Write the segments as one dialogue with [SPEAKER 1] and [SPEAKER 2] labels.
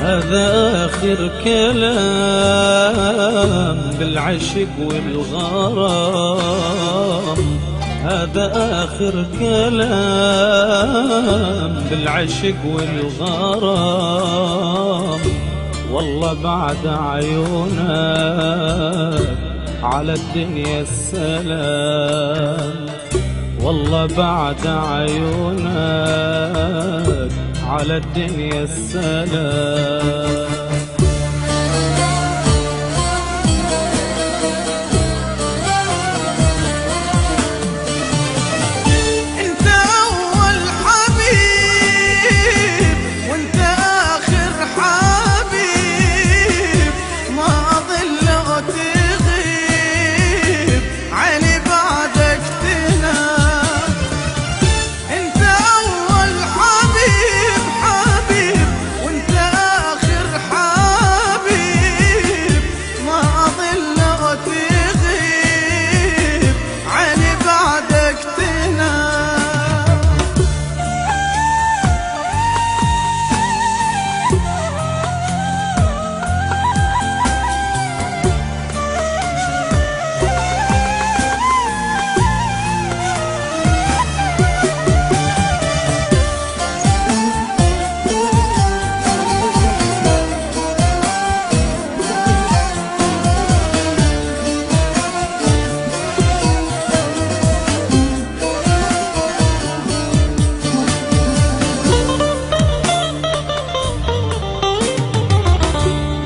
[SPEAKER 1] هذا آخر كلام بالعشق والغرام، هذا آخر كلام بالعشق والغرام. والله بعد عيونك على الدنيا السلام، والله بعد عيونك على الدنيا السلام.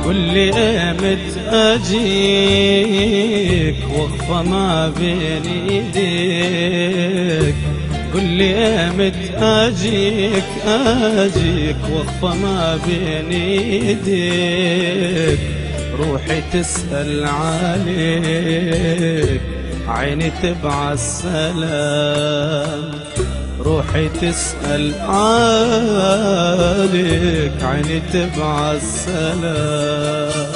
[SPEAKER 1] كل امت اجيك واخفى ما بين ايديك، كل امت اجيك واخفى ما بين ايديك. روحي تسأل عليك عيني تبعث السلام، روحي تسأل عليك عيني تبعث السلام.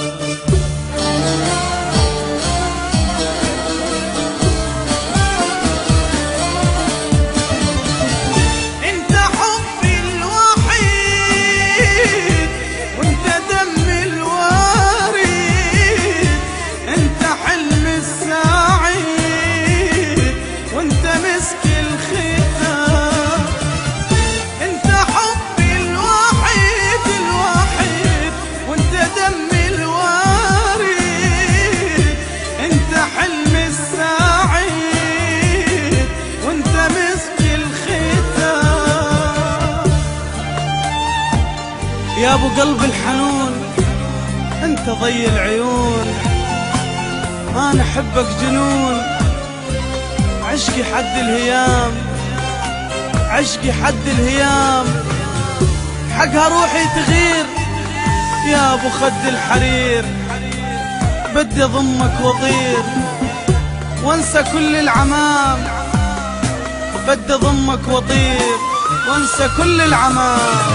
[SPEAKER 2] يا ابو قلب الحنون انت ضي العيون، انا احبك جنون، عشقي حد الهيام، عشقي حد الهيام، حقها روحي تغير يا ابو خد الحرير. بدي اضمك واطير وانسى كل العمام، بدي اضمك واطير وانسى كل العمام.